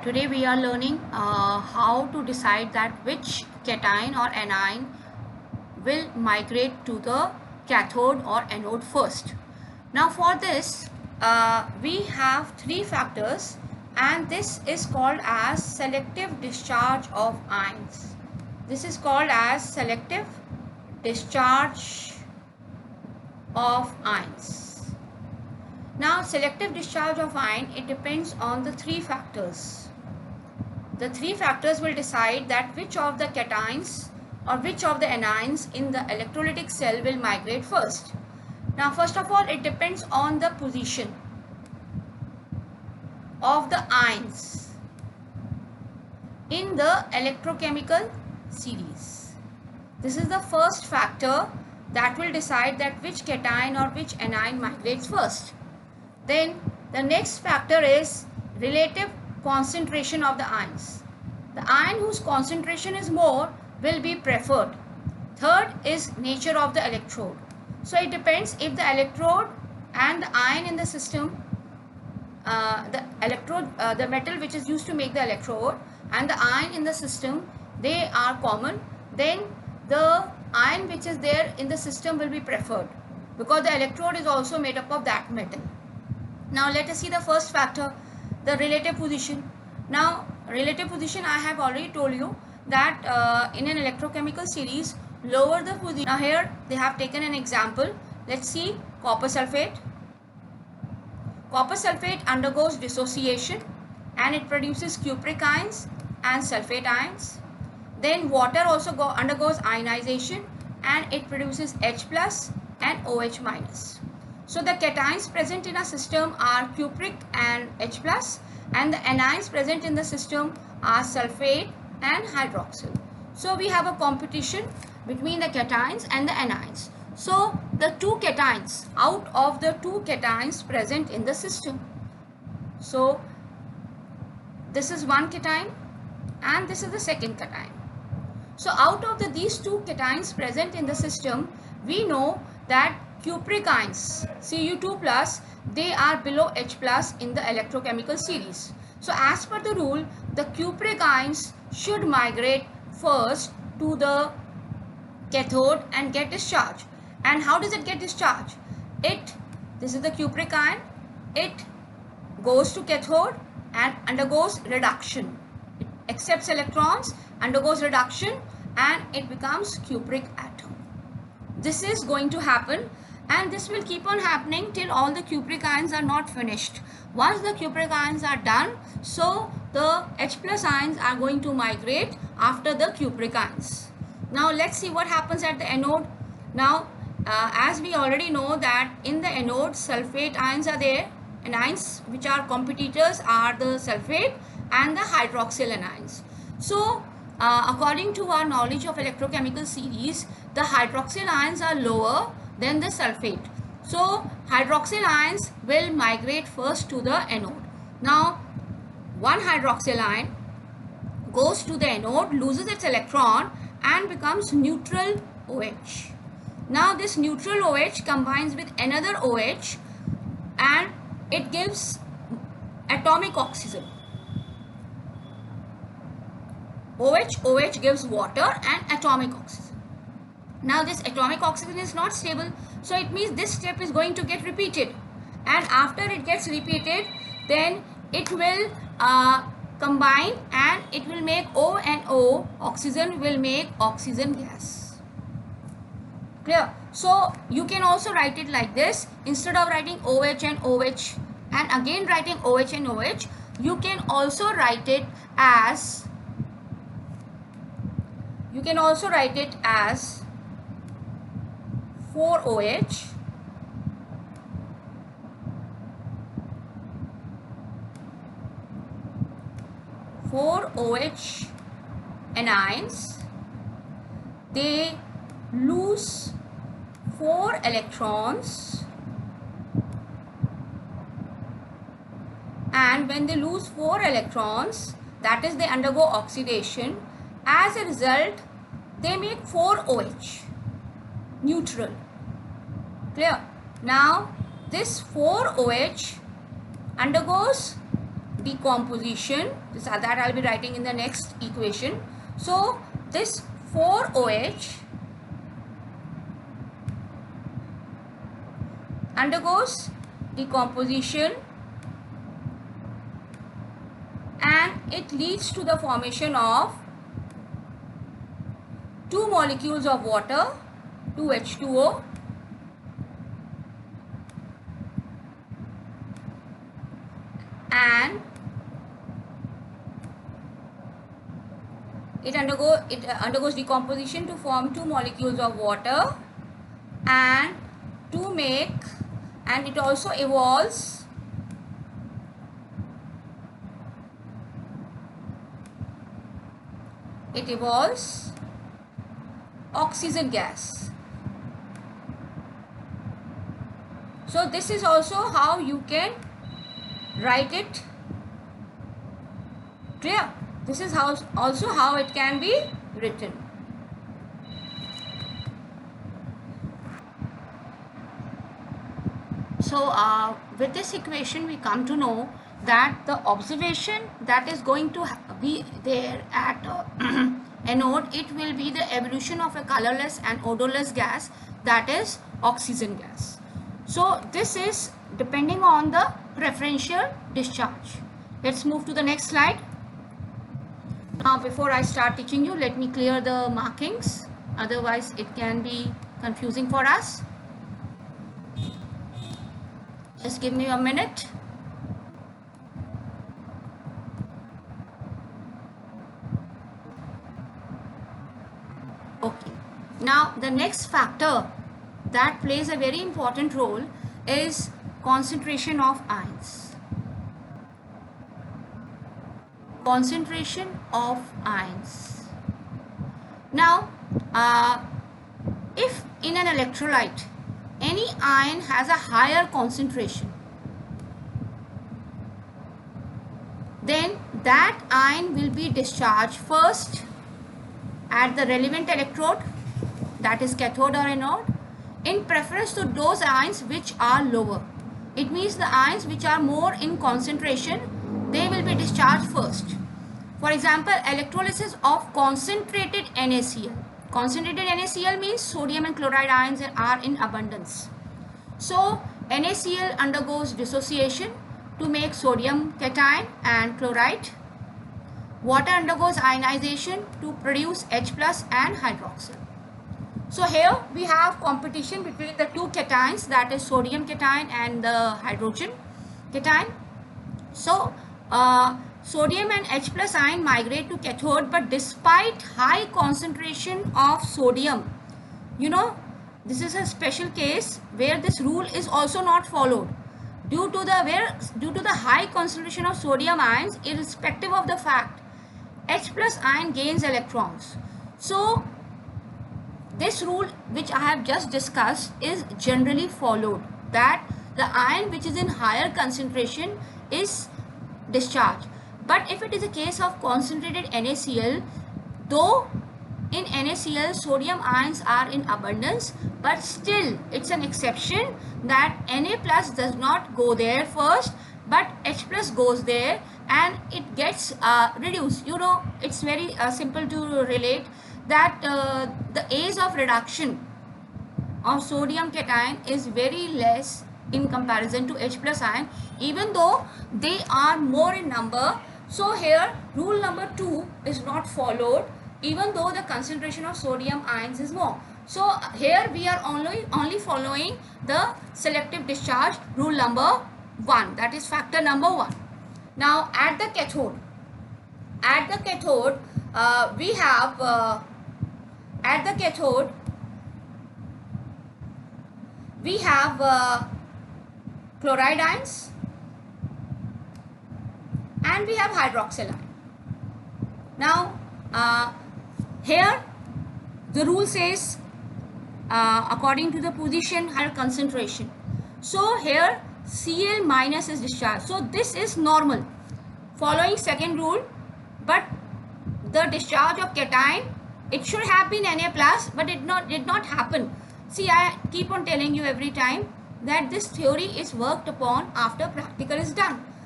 Today we are learning how to decide that which cation or anion will migrate to the cathode or anode first. Now for this we have three factors, and this is called as selective discharge of ions. This is called as selective discharge of ions. Now selective discharge of ion, it depends on the three factors. The three factors will decide that which of the cations or which of the anions in the electrolytic cell will migrate first. Now first of all, it depends on the position of the ions in the electrochemical series. This is the first factor that will decide that which cation or which anion migrates first. Then the next factor is relative concentration of the ions. The ion whose concentration is more will be preferred. Third is nature of the electrode. So it depends if the electrode and the ion in the system, the metal which is used to make the electrode and the ion in the system, they are common, then the ion which is there in the system will be preferred, because the electrode is also made up of that metal. Now let us see the first factor, the relative position. Now relative position, I have already told you that in an electrochemical series, lower the position. Now here they have taken an example. Let's see copper sulfate. Copper sulfate undergoes dissociation and it produces cupric ions and sulfate ions. Then water also undergoes ionization and it produces H plus and OH minus. So the cations present in a system are cupric and H plus, and the anions present in the system are sulfate and hydroxyl. So we have a competition between the cations and the anions. So the two cations, out of the two cations present in the system, so this is one cation and this is the second cation. So out of these two cations present in the system, we know that cupric ions, Cu2 plus, they are below H plus in the electrochemical series. So as per the rule, the cupric ions should migrate first to the cathode and get discharged. And how does it get discharged? This is the cupric ion, it goes to cathode and undergoes reduction. It accepts electrons, undergoes reduction, and it becomes cupric atom. This is going to happen, and this will keep on happening till all the cupric ions are not finished. Once the cupric ions are done, so the H plus ions are going to migrate after the cupric ions. Now let's see what happens at the anode. Now as we already know that in the anode, sulfate ions are there. Anions which are competitors are the sulfate and the hydroxyl anions. So according to our knowledge of electrochemical series, the hydroxyl ions are lower than the sulfate. So hydroxyl ions will migrate first to the anode. Now one hydroxyl ion goes to the anode, loses its electron and becomes neutral OH. Now this neutral OH combines with another OH and it gives atomic oxygen. OH gives water and atomic oxygen. Now this atomic oxygen is not stable, so it means this step is going to get repeated, and after it gets repeated, then it will combine and it will make O and O. Oxygen will make oxygen gas. Clear? So you can also write it like this. Instead of writing OH and OH and again writing OH and OH, you can also write it as 4OH, anions. They lose 4 electrons, and when they lose 4 electrons, that is, they undergo oxidation. As a result, they make 4OH, neutral. Clear? Now this 4OH undergoes decomposition, that I'll be writing in the next equation. So this 4OH undergoes decomposition and it leads to the formation of two molecules of water, 2H2O, and it undergoes decomposition to form two molecules of water and it also evolves oxygen gas. So this is also how you can write it. Clear? This is also how it can be written. So with this equation we come to know that the observation that is going to be there at anode, it will be the evolution of a colorless and odorless gas, that is oxygen gas. So this is depending on the preferential discharge. Let's move to the next slide. Now before I start teaching you, let me clear the markings, otherwise it can be confusing for us. Just give me a minute. Okay. Now the next factor that plays a very important role is concentration of ions. Concentration of ions. Now, if in an electrolyte any ion has a higher concentration, then that ion will be discharged first at the relevant electrode, that is cathode or anode, in preference to those ions which are lower. It means the ions which are more in concentration, they will be discharged first. For example, electrolysis of concentrated NaCl. Concentrated NaCl means sodium and chloride ions are in abundance. So NaCl undergoes dissociation to make sodium cation and chloride. Water undergoes ionization to produce H plus and hydroxyl. So here we have competition between the two cations, that is sodium cation and the hydrogen cation. So sodium and H plus ion migrate to cathode, but despite high concentration of sodium, you know, this is a special case where this rule is also not followed. Due to the high concentration of sodium ions, irrespective of the fact, H plus ion gains electrons. So this rule which I have just discussed is generally followed, that the ion which is in higher concentration is discharged. But if it is a case of concentrated NaCl, though in NaCl sodium ions are in abundance, but still it's an exception that Na plus does not go there first, but H plus goes there and it gets reduced. You know, it's very simple to relate that the age of reduction of sodium cation is very less in comparison to H plus ion, even though they are more in number. So here rule number 2 is not followed, even though the concentration of sodium ions is more. So here we are only following the selective discharge rule number 1, that is factor number 1. Now at the cathode we have chloride ions and we have hydroxyl ion. Now here the rule says according to the position, higher concentration. So here Cl minus is discharged. So this is normal following second rule, but the discharge of cation, it should have been Na plus, but it did not happen. See, I keep on telling you every time that this theory is worked upon after practical is done.